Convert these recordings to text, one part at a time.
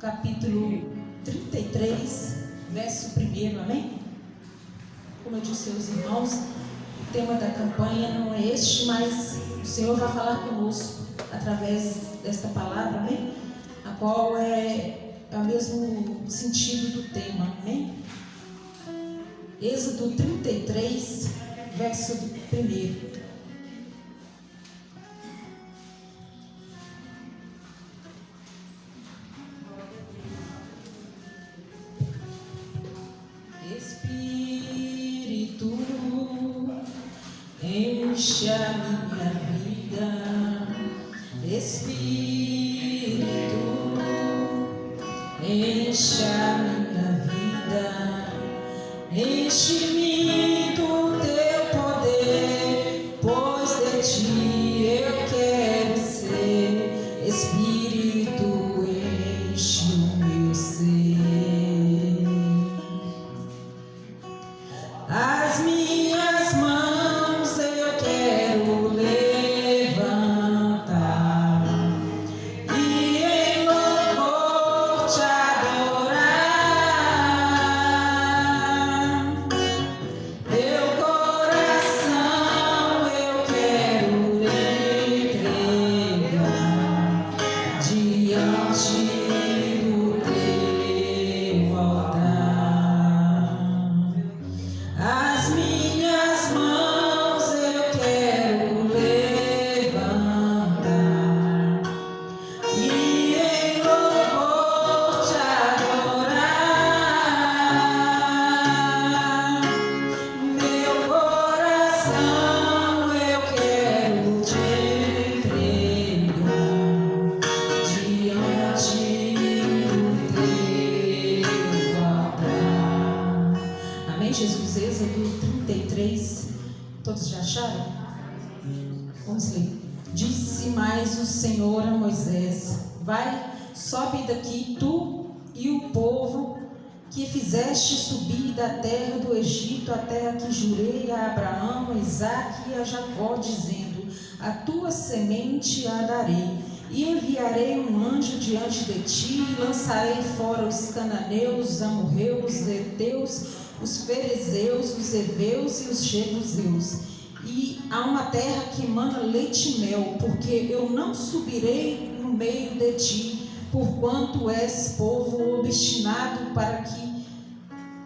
capítulo 33, verso 1, amém? Como eu disse aos irmãos, o tema da campanha não é este, mas o Senhor vai falar conosco através desta palavra, amém? A qual é o mesmo sentido do tema, amém? Êxodo 33, verso 1. Espírito, enche a minha vida. Espírito, enche a minha vida. Enche-me do teu poder, pois de ti eu quero ser. Espírito, enche o meu ser. As minhas mãos eu quero levantar e em louvor te adorar. Meu coração eu quero entregar diante do teu altar. As minhas mãos eu quero levantar e em louvor te adorar. Meu coração eu quero te entregar diante do teu altar. Amém, Jesus? Êxodo 33, todos já acharam? Vamos ler. Disse mais o Senhor a Moisés: vai, sobe daqui tu e o povo que fizeste subir da terra do Egito, a terra que jurei a Abraão, a Isaque e a Jacó, dizendo: a tua semente a darei, e enviarei um anjo diante de ti, e lançarei fora os cananeus, os amorreus, os heteus, os ferezeus, os heveus e os jebuseus, e há uma terra que emana leite e mel, porque eu não subirei no meio de ti, porquanto és povo obstinado, para que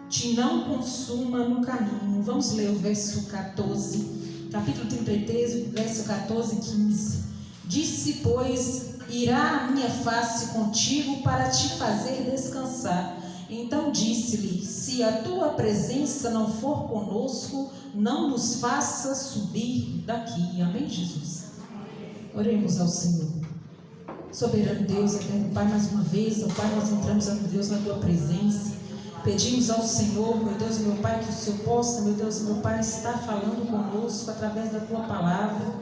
te não consuma no caminho. Vamos ler o verso 14, capítulo 33, verso 14 e 15. Disse, pois, irá a minha face contigo para te fazer descansar. Então disse-lhe: se a tua presença não for conosco, não nos faça subir daqui. Amém, Jesus? Oremos ao Senhor. Soberano Deus, eterno Pai, mais uma vez, ó Pai, nós entramos, ó Deus, na tua presença. Pedimos ao Senhor, meu Deus, meu Pai, que o Senhor possa, meu Deus, meu Pai, estar falando conosco através da tua palavra.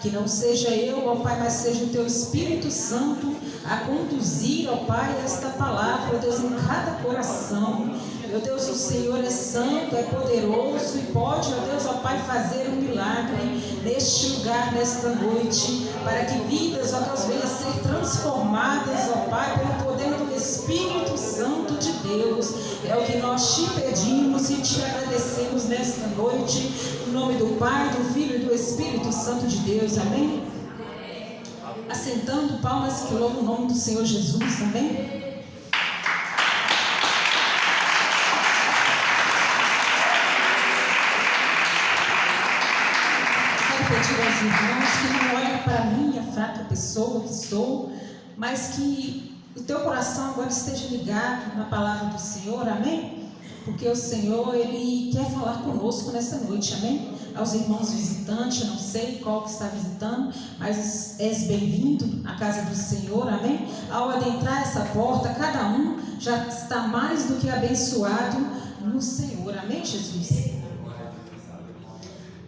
Que não seja eu, ó Pai, mas seja o teu Espírito Santo a conduzir, ó Pai, esta palavra, ó Deus, em cada coração. Meu Deus, o Senhor é santo, é poderoso e pode, ó Deus, ó Pai, fazer um milagre neste lugar, nesta noite, para que vidas, ó Deus, venham a ser transformadas, ó Pai, pelo poder do Espírito Santo de Deus. É o que nós te pedimos e te agradecemos nesta noite, em nome do Pai, do Filho e do Espírito Santo de Deus. Amém? Assentando, palmas que louvam o nome do Senhor Jesus. Amém? Pedir aos irmãos que não olhem para mim, a fraca pessoa que sou, mas que o teu coração agora esteja ligado na palavra do Senhor, amém? Porque o Senhor, Ele quer falar conosco nessa noite, amém? Aos irmãos visitantes, eu não sei qual que está visitando, mas és bem-vindo à casa do Senhor, amém? Ao adentrar essa porta, cada um já está mais do que abençoado no Senhor, amém, Jesus?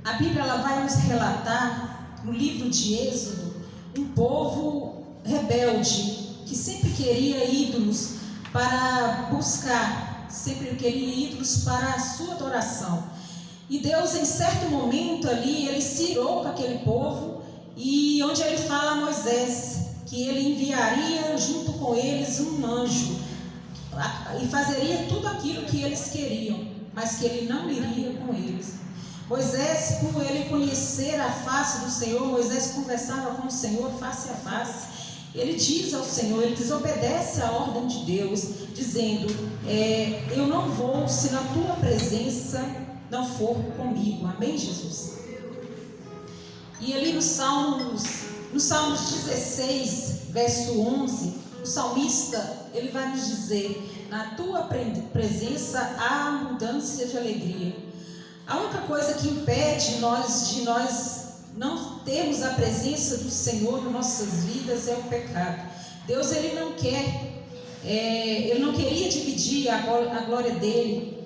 A Bíblia ela vai nos relatar, no livro de Êxodo, um povo rebelde, que sempre queria ídolos para buscar, sempre queria ídolos para a sua adoração. E Deus, em certo momento ali, Ele se irou com aquele povo, e onde Ele fala a Moisés, que ele enviaria junto com eles um anjo e fazeria tudo aquilo que eles queriam, mas que ele não iria com eles. Moisés, por ele conhecer a face do Senhor, Moisés conversava com o Senhor face a face. Ele diz ao Senhor, ele desobedece à ordem de Deus, dizendo, eu não vou se na tua presença não for comigo. Amém, Jesus? E ali no Salmos 16, verso 11, o salmista, ele vai nos dizer, na tua presença há abundância de alegria. A única coisa que impede de nós não termos a presença do Senhor nas nossas vidas é o pecado. Deus, ele não queria dividir a glória dele,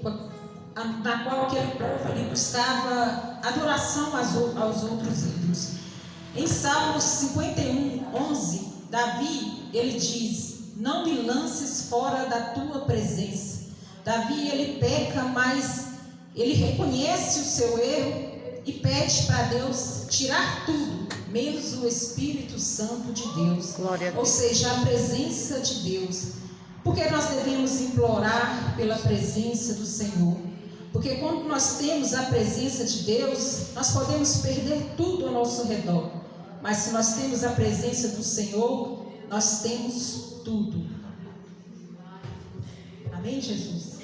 na qual aquele povo ali buscava adoração aos outros ídolos. Em Salmos 51, 11, Davi, ele diz, não me lances fora da tua presença. Davi, ele peca, mas ele reconhece o seu erro e pede para Deus tirar tudo, menos o Espírito Santo de Deus. Ou seja, a presença de Deus. Porque nós devemos implorar pela presença do Senhor? Porque quando nós temos a presença de Deus, nós podemos perder tudo ao nosso redor. Mas se nós temos a presença do Senhor, nós temos tudo. Amém, Jesus?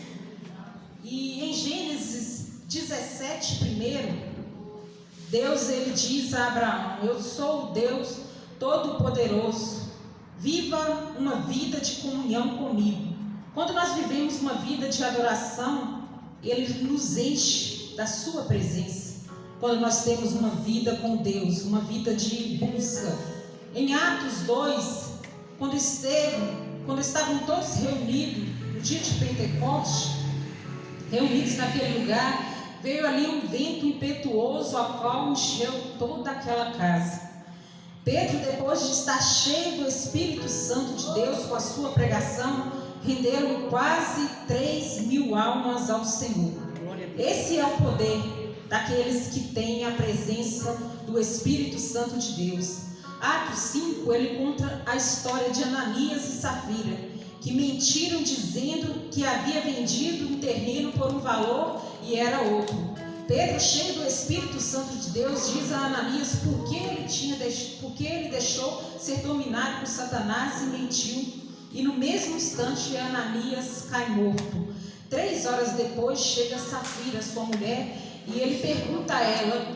E em Gênesis 17, primeiro, Deus, ele diz a Abraão, eu sou o Deus Todo-Poderoso, viva uma vida de comunhão comigo. Quando nós vivemos uma vida de adoração, ele nos enche da sua presença. Quando nós temos uma vida com Deus, uma vida de busca. Em Atos 2, quando estavam todos reunidos no dia de Pentecostes, reunidos naquele lugar, veio ali um vento impetuoso, a qual encheu toda aquela casa. Pedro, depois de estar cheio do Espírito Santo de Deus com a sua pregação, renderam quase 3.000 almas ao Senhor. Esse é o poder daqueles que têm a presença do Espírito Santo de Deus. Atos 5, ele conta a história de Ananias e Safira, que mentiram dizendo que havia vendido um terreno por um valor e era outro. Pedro, cheio do Espírito Santo de Deus, diz a Ananias por que ele deixou ser dominado por Satanás e mentiu. E no mesmo instante Ananias cai morto. 3 horas depois chega Safira, sua mulher, e ele pergunta a ela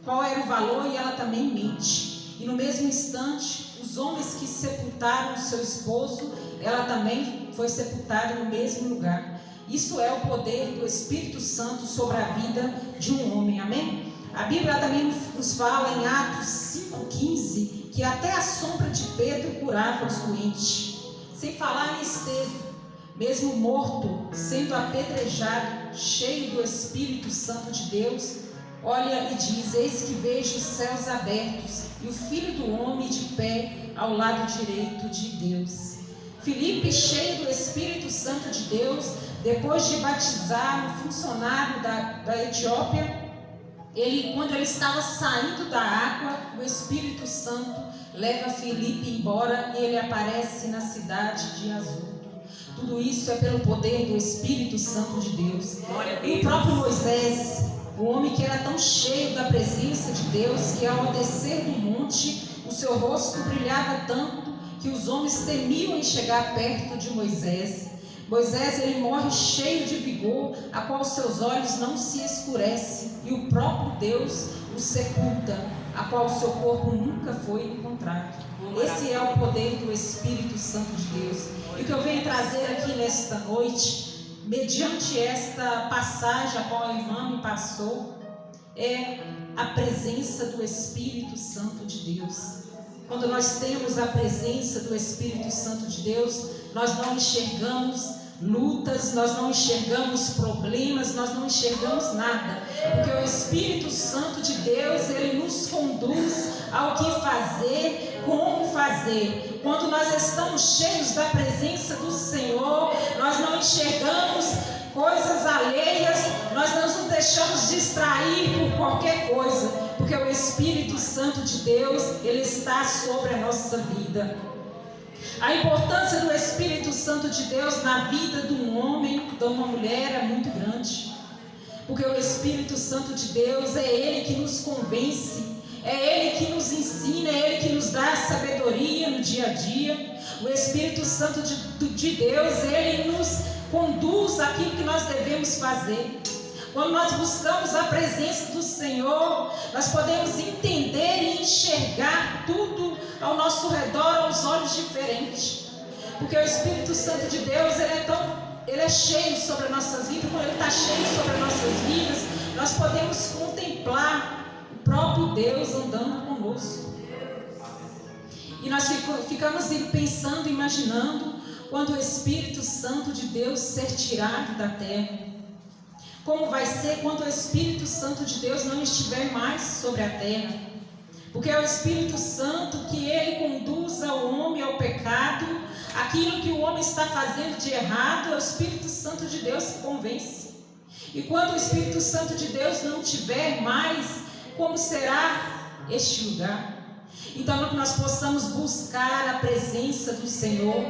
qual era o valor, e ela também mente. E no mesmo instante, os homens que sepultaram o seu esposo, ela também foi sepultada no mesmo lugar. Isso é o poder do Espírito Santo sobre a vida de um homem, amém? A Bíblia também nos fala em Atos 5,15 que até a sombra de Pedro curava os doentes. Sem falar em Estevão, mesmo morto, sendo apedrejado, cheio do Espírito Santo de Deus, olha e diz, eis que vejo os céus abertos e o Filho do Homem de pé ao lado direito de Deus. Filipe, cheio do Espírito Santo de Deus, depois de batizar um funcionário da Etiópia, quando ele estava saindo da água, o Espírito Santo leva Filipe embora e ele aparece na cidade de Azoto. Tudo isso é pelo poder do Espírito Santo de Deus. E o próprio Moisés, o homem que era tão cheio da presença de Deus, que ao descer do monte, o seu rosto brilhava tanto que os homens temiam em chegar perto de Moisés. Moisés, ele morre cheio de vigor, a qual seus olhos não se escurecem, e o próprio Deus o sepulta, a qual o seu corpo nunca foi encontrado. Esse é o poder do Espírito Santo de Deus. E o que eu venho trazer aqui nesta noite, mediante esta passagem a qual a irmã me passou, é a presença do Espírito Santo de Deus. Quando nós temos a presença do Espírito Santo de Deus, nós não enxergamos lutas, nós não enxergamos problemas, nós não enxergamos nada, porque o Espírito Santo de Deus, ele nos conduz ao que fazer, como fazer. Quando nós estamos cheios da presença do Senhor, nós não enxergamos coisas alheias, nós não nos deixamos distrair por qualquer coisa, Porque o Espírito Santo de Deus, ele está sobre a nossa vida. A importância do Espírito Santo de Deus na vida de um homem, de uma mulher, é muito grande. Porque o Espírito Santo de Deus é Ele que nos convence, é Ele que nos ensina, é Ele que nos dá sabedoria no dia a dia. O Espírito Santo de Deus, Ele nos conduz àquilo que nós devemos fazer. Quando nós buscamos a presença do Senhor, nós podemos entender e enxergar tudo ao nosso redor aos olhos diferentes. Porque o Espírito Santo de Deus, ele é cheio sobre as nossas vidas. Quando Ele está cheio sobre as nossas vidas, nós podemos contemplar o próprio Deus andando conosco. E nós ficamos pensando, imaginando, quando o Espírito Santo de Deus ser tirado da terra. Como vai ser quando o Espírito Santo de Deus não estiver mais sobre a terra? Porque é o Espírito Santo que Ele conduz ao homem ao pecado. Aquilo que o homem está fazendo de errado, é o Espírito Santo de Deus que convence. E quando o Espírito Santo de Deus não tiver mais, como será este lugar? Então que nós possamos buscar a presença do Senhor,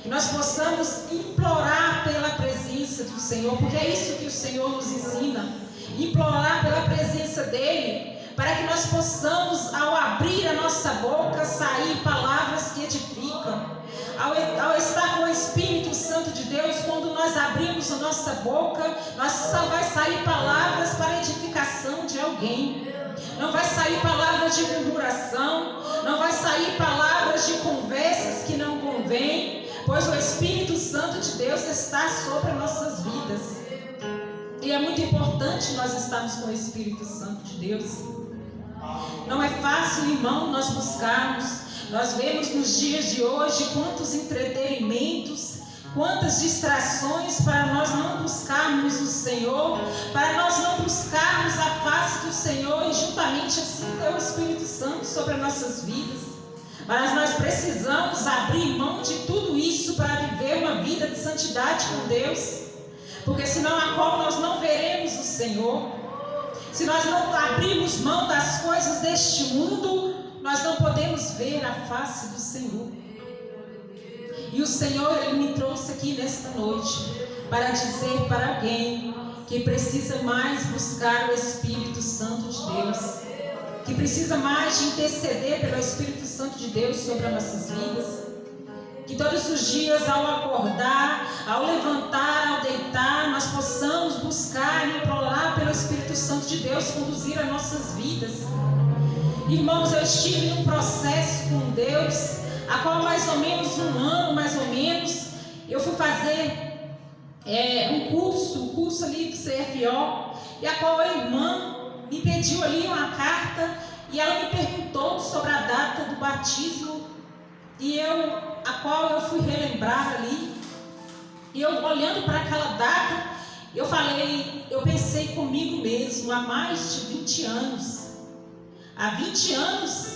que nós possamos implorar pela presença do Senhor, porque é isso que o Senhor nos ensina, implorar pela presença dEle, para que nós possamos, ao abrir a nossa boca, sair palavras que edificam. Ao estar com o Espírito Santo de Deus, quando nós abrimos a nossa boca, só vai sair palavras para edificação de alguém. Não vai sair palavras de murmuração, não vai sair palavras de conversas que não convêm, pois o Espírito Santo de Deus está sobre as nossas vidas. E é muito importante nós estarmos com o Espírito Santo de Deus. Não é fácil, irmão, nós buscarmos. Nós vemos nos dias de hoje quantos entretenimentos, quantas distrações para nós não buscarmos o Senhor, para nós não buscarmos a face do Senhor e juntamente assim ter o Espírito Santo sobre as nossas vidas. Mas nós precisamos abrir mão de tudo isso para viver uma vida de santidade com Deus, porque senão a qual nós não veremos o Senhor. Se nós não abrirmos mão das coisas deste mundo, nós não podemos ver a face do Senhor. E o Senhor, Ele me trouxe aqui nesta noite para dizer para alguém que precisa mais buscar o Espírito Santo de Deus, que precisa mais de interceder pelo Espírito Santo de Deus sobre as nossas vidas, que todos os dias, ao acordar, ao levantar, ao deitar, nós possamos buscar e implorar pelo Espírito Santo de Deus conduzir as nossas vidas. Irmãos, eu estive num processo com Deus, a qual mais ou menos um ano, mais ou menos, eu fui fazer um curso ali do CFO, e a qual a irmã me pediu ali uma carta, e ela me perguntou sobre a data do batismo, e a qual eu fui relembrar ali, e eu olhando para aquela data, eu pensei comigo mesmo, há mais de 20 anos, há 20 anos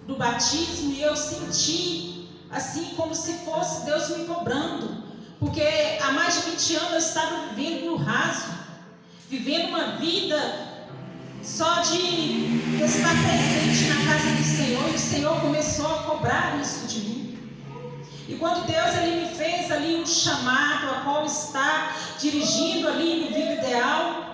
do batismo, e eu senti assim como se fosse Deus me cobrando, porque há mais de 20 anos eu estava vivendo no raso, vivendo uma vida só de estar presente na casa do Senhor, e o Senhor começou a cobrar isso de mim. E quando Deus Ele me fez ali um chamado, a qual está dirigindo ali no Vida Ideal,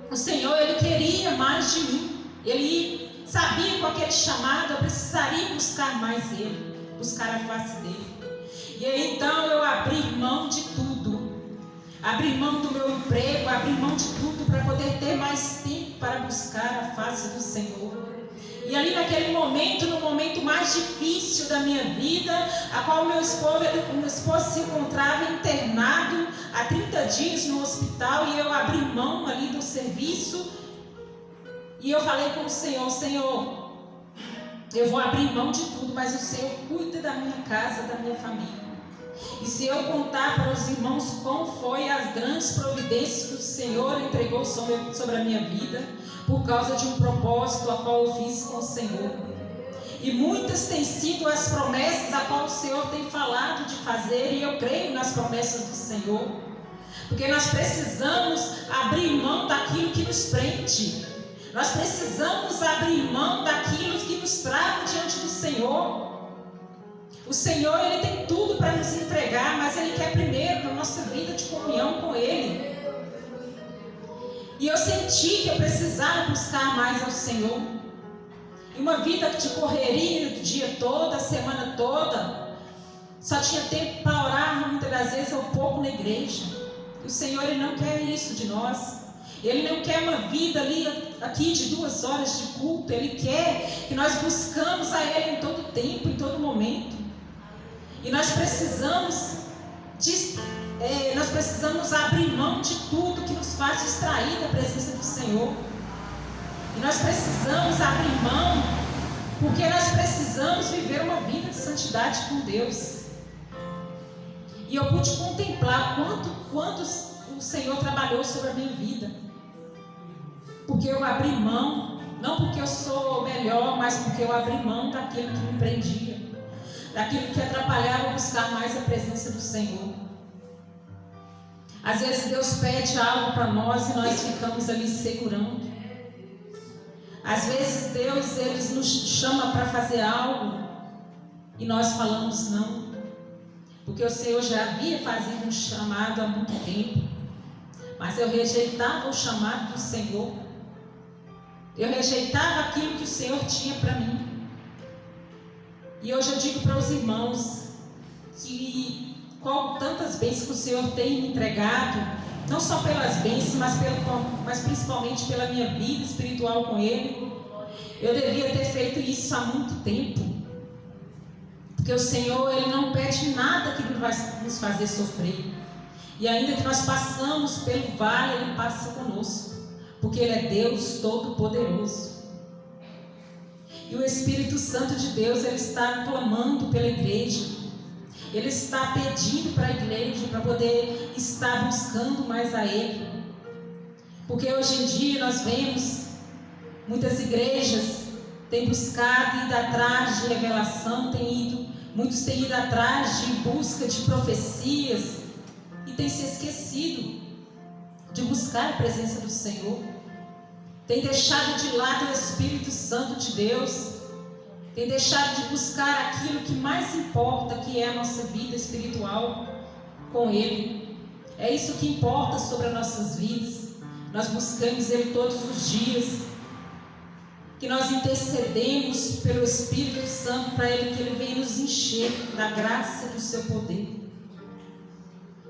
o Senhor Ele queria mais de mim. Ele sabia com aquele chamado eu precisaria buscar mais Ele, buscar a face dEle. E aí então eu abri mão de tudo, abri mão do meu emprego, abri mão de tudo para poder ter mais tempo para buscar a face do Senhor. E ali naquele momento, no momento mais difícil da minha vida, a qual meu esposo se encontrava internado há 30 dias no hospital, e eu abri mão ali do serviço, e eu falei com o Senhor: Senhor, eu vou abrir mão de tudo, mas o Senhor cuida da minha casa, da minha família. E se eu contar para os irmãos como foi as grandes providências que o Senhor entregou sobre a minha vida, por causa de um propósito a qual eu fiz com o Senhor. E muitas têm sido as promessas a qual o Senhor tem falado de fazer, e eu creio nas promessas do Senhor. Porque nós precisamos abrir mão daquilo que nos prende. Nós precisamos abrir mão daquilo que nos trava diante do Senhor. O Senhor, Ele tem tudo para nos entregar, mas Ele quer primeiro na nossa vida de comunhão com Ele. E eu senti que eu precisava buscar mais ao Senhor. E uma vida de correria o dia todo, a semana toda, só tinha tempo para orar, muitas das vezes, ou pouco na igreja. E o Senhor, Ele não quer isso de nós. Ele não quer uma vida aqui de 2 horas de culto. Ele quer que nós buscamos a Ele em todo tempo, em todo momento. E nós precisamos abrir mão de tudo que nos faz distrair da presença do Senhor. E nós precisamos abrir mão, porque nós precisamos viver uma vida de santidade com Deus. E eu pude contemplar quanto o Senhor trabalhou sobre a minha vida. Porque eu abri mão, não porque eu sou melhor, mas porque eu abri mão daquilo que me prendia, daquilo que atrapalhava buscar mais a presença do Senhor. Às vezes Deus pede algo para nós e nós ficamos ali segurando. Às vezes Deus, Ele nos chama para fazer algo e nós falamos não, porque o Senhor já havia fazido um chamado há muito tempo, mas eu rejeitava o chamado do Senhor. Eu rejeitava aquilo que o Senhor tinha para mim. E hoje eu digo para os irmãos que tantas bênçãos que o Senhor tem me entregado, não só pelas bênçãos, mas principalmente pela minha vida espiritual com Ele. Eu devia ter feito isso há muito tempo, porque o Senhor, Ele não pede nada que vai nos fazer sofrer. E ainda que nós passamos pelo vale, Ele passa conosco, porque Ele é Deus Todo-Poderoso. E o Espírito Santo de Deus, Ele está clamando pela igreja. Ele está pedindo para a igreja, para poder estar buscando mais a Ele. Porque hoje em dia nós vemos muitas igrejas têm buscado e ido atrás de revelação, muitos têm ido atrás de busca de profecias e têm se esquecido de buscar a presença do Senhor. Tem deixado de lado o Espírito Santo de Deus. Tem deixado de buscar aquilo que mais importa, que é a nossa vida espiritual com Ele. É isso que importa sobre as nossas vidas. Nós buscamos Ele todos os dias. Que nós intercedemos pelo Espírito Santo para Ele, que Ele venha nos encher da graça e do seu poder.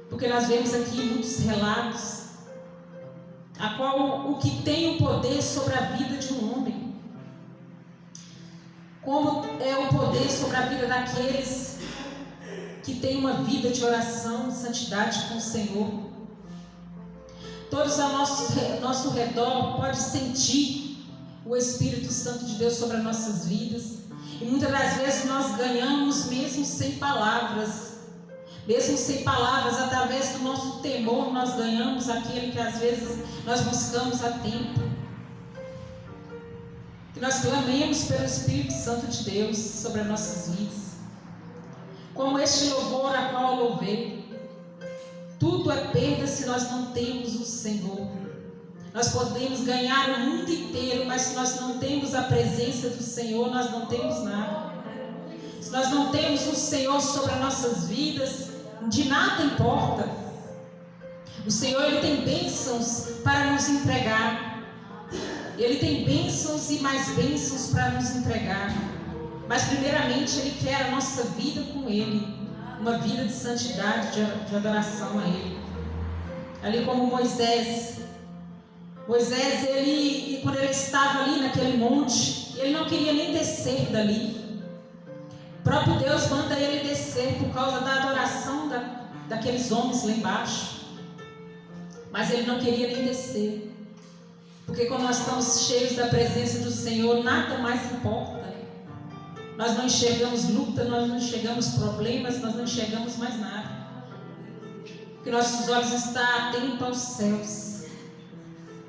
Porque nós vemos aqui muitos relatos, a qual o que tem o poder sobre a vida de um homem, como é o poder sobre a vida daqueles que têm uma vida de oração e santidade com o Senhor. Todos ao nosso redor podem sentir o Espírito Santo de Deus sobre as nossas vidas. E muitas das vezes nós ganhamos mesmo sem palavras. Mesmo sem palavras, através do nosso temor, nós ganhamos aquele que às vezes nós buscamos a tempo. Que nós clamemos pelo Espírito Santo de Deus sobre as nossas vidas. Como este louvor a qual eu louvei. Tudo é perda se nós não temos o Senhor. Nós podemos ganhar o mundo inteiro, mas se nós não temos a presença do Senhor, nós não temos nada. Se nós não temos o Senhor sobre as nossas vidas, de nada importa. O Senhor, Ele tem bênçãos para nos entregar. Ele tem bênçãos e mais bênçãos para nos entregar. Mas primeiramente Ele quer a nossa vida com Ele, uma vida de santidade, de adoração a Ele. Ali como Moisés, ele, quando ele estava ali naquele monte, ele não queria nem descer dali. O próprio Deus manda ele descer por causa da adoração daqueles homens lá embaixo. Mas ele não queria nem descer. Porque quando nós estamos cheios da presença do Senhor, nada mais importa. Nós não enxergamos luta, nós não enxergamos problemas, nós não enxergamos mais nada. Porque nossos olhos estão atentos aos céus.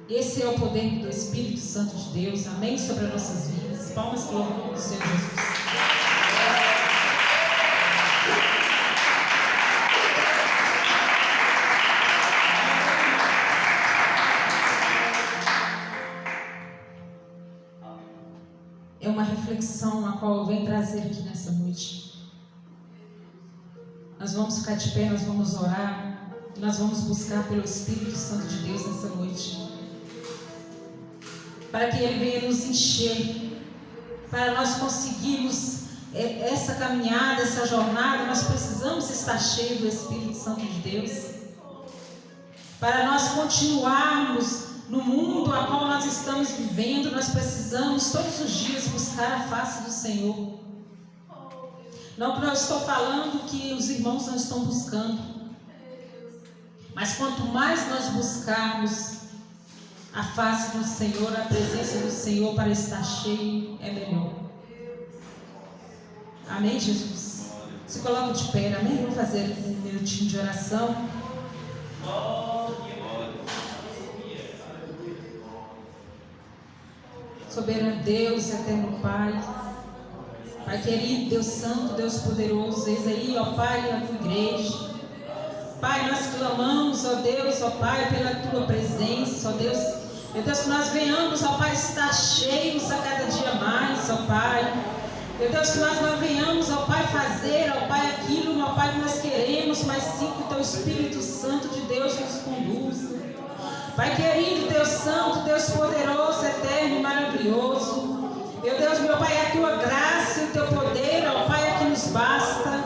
Esse é o poder do Espírito Santo de Deus. Amém? Sobre as nossas vidas. Palmas para o nome do Senhor Jesus. prazer aqui nessa noite. Nós vamos ficar de pé, nós vamos orar, nós vamos buscar pelo Espírito Santo de Deus nessa noite, para que Ele venha nos encher, para nós conseguirmos essa caminhada, essa jornada. Nós precisamos estar cheios do Espírito Santo de Deus, para nós continuarmos no mundo a qual nós estamos vivendo. Nós precisamos todos os dias buscar a face do Senhor. Não que eu estou falando que os irmãos não estão buscando, mas quanto mais nós buscarmos a face do Senhor, a presença do Senhor para estar cheio, é melhor. Amém, Jesus? Se coloca de pé, amém? Vamos fazer um minutinho de oração. Soberano Deus, eterno Pai, Pai querido, Deus santo, Deus poderoso, eis aí, ó Pai, a tua igreja. Pai, nós clamamos, ó Deus, ó Pai, pela tua presença, ó Deus. Meu Deus, que nós venhamos, ó Pai, estar cheios a cada dia mais, ó Pai. Meu Deus, que nós não venhamos, ó Pai, fazer, ó Pai, aquilo, ó Pai, que nós queremos, mas sim que o teu Espírito Santo de Deus nos conduza. Pai querido, Deus santo, Deus poderoso, eterno e maravilhoso. Meu Deus, meu Pai, a tua graça e o teu poder, ó Pai, é que nos basta.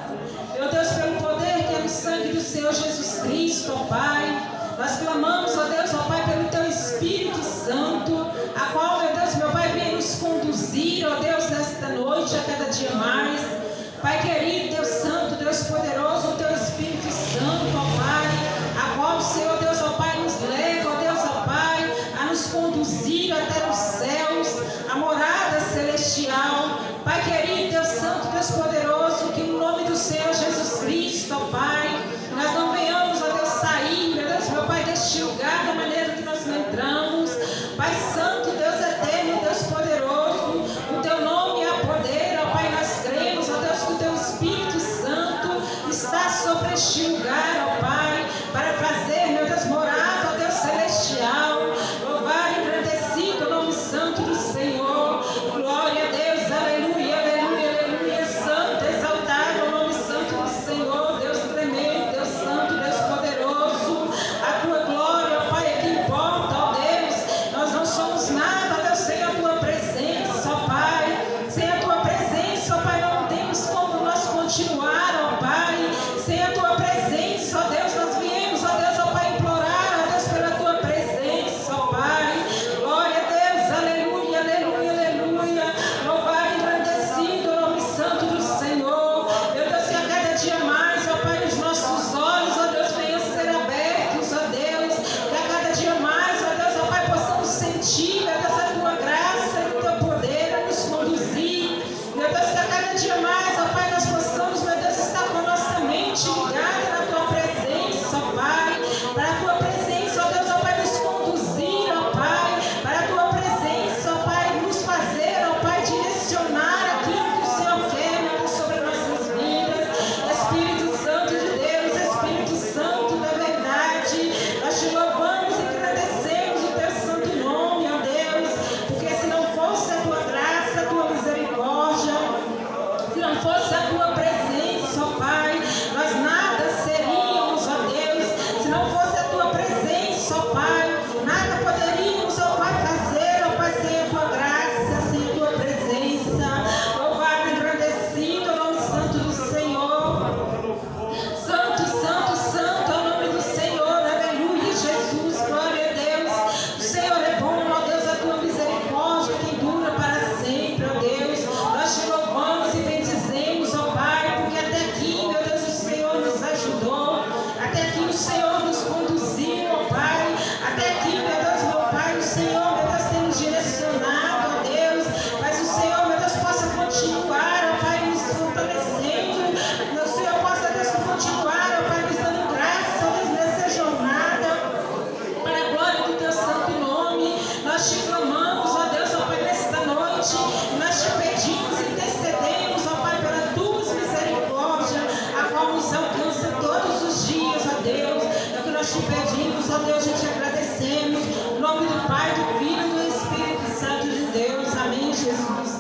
Meu Deus, pelo poder que é no sangue do Senhor Jesus Cristo, ó Pai. Nós clamamos, ó Deus, ó Pai, pelo teu Espírito Santo, a qual, meu Deus, meu Pai, vem nos conduzir, ó Deus, nesta noite, a cada dia mais. Pai querido, Deus santo, Deus poderoso, o teu Espírito Santo, ó Pai, a qual o Senhor, Deus, ó Pai, nos leva, ó Deus, ó Pai, a nos conduzir até os céus, a morada celestial. Pai querido, Deus santo, Deus poderoso, que no nome do Senhor Jesus Cristo, ó Pai, nós não venhamos, ó Deus, sair, meu Deus, meu Pai, deste lugar da maneira que nós não entramos. Pai santo, Deus eterno, Deus poderoso, o teu nome há poder, ó Pai, nós cremos, ó Deus, que o teu Espírito Santo está sobre este lugar, ó Pai, para fazer, meu Deus, morada, ó Deus celestial. Louvado e engrandecido o nome santo do Senhor. Glória a Deus, aleluia, aleluia, aleluia. Santo, exaltado o nome santo do Senhor. Deus tremendo, Deus santo, Deus poderoso. A tua glória, ó Pai, é que importa, ó Deus. Nós não somos nada, ó Deus, sem a tua presença, ó Pai. Sem a tua presença, ó Pai, não temos como nós continuar, ó Pai. Sem a tua presença, ó Deus, nós viemos, ó Deus, ó Pai, implorar, ó Deus, pela tua presença, ó Pai. Glória a Deus, aleluia, aleluia, aleluia. Louvado e engrandecido o nome santo do Senhor. Meu Deus, que a cada dia mais, ó Pai, os nossos olhos, ó Deus, venham ser abertos, ó Deus. Que a cada dia mais, ó Deus, ó Pai, possamos sentir, meu Deus, a tua graça e o teu poder a nos conduzir. Meu Deus, que a cada dia mais, ó Pai, nós possamos, meu Deus, estar com a nossa mente ligada na tua presença, ó Pai. Para a tua presença, ó Deus, ó Pai, nos conduzir, ó Pai. Para a tua presença, ó Pai, nos fazer, ó Pai, direcionar aquilo que o Senhor quer, meu Deus, sobre nossas vidas. Espírito Santo de Deus, Espírito Santo da verdade, nós te louvamos e agradecemos o teu santo nome, ó Deus, porque se não fosse a tua graça, a tua misericórdia, se não fosse a tua presença, ó Pai, nós nada seríamos, ó Deus. Se não fosse a tua presença, ó Pai, nada poderíamos, ó Pai, fazer, ó Pai, sem a tua graça, sem a tua presença. Louvado e agradecido o nome santo do Senhor. Santo, santo, santo é o nome do Senhor. Aleluia, Jesus, glória a Deus. O Senhor é bom, ó Deus, a tua misericórdia que dura para sempre, ó Deus. Nós te louvamos e bendizemos, ó Pai, porque até aqui, meu Deus, o Senhor nos ajudou. Até aqui o Senhor nos conduziu, ó Pai. Até aqui, meu Deus, meu Pai, o Senhor, meu Deus, tem nos direcionado, ó Deus. Mas o Senhor, meu Deus, possa continuar, ó Pai, nos fortalecendo. O Senhor possa, Deus, continuar, ó Pai, nos dando graça, ó Deus, nessa jornada. Para a glória do teu santo nome, nós te clamamos, ó Deus, ó Pai, nesta noite. Nós te pedimos, intercedemos, ó Pai, pela tua misericórdia, a qual nos alcança todos os dias, ó Deus. É o que nós te pedimos, ó Deus, e te agradecemos. Em nome do Pai, do Filho e do Espírito Santo de Deus. Amém, Jesus.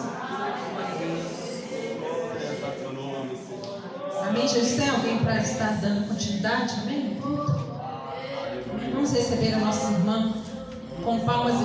Jesus, tem alguém para estar dando continuidade? Amém? Vamos receber a nossa irmã com palmas e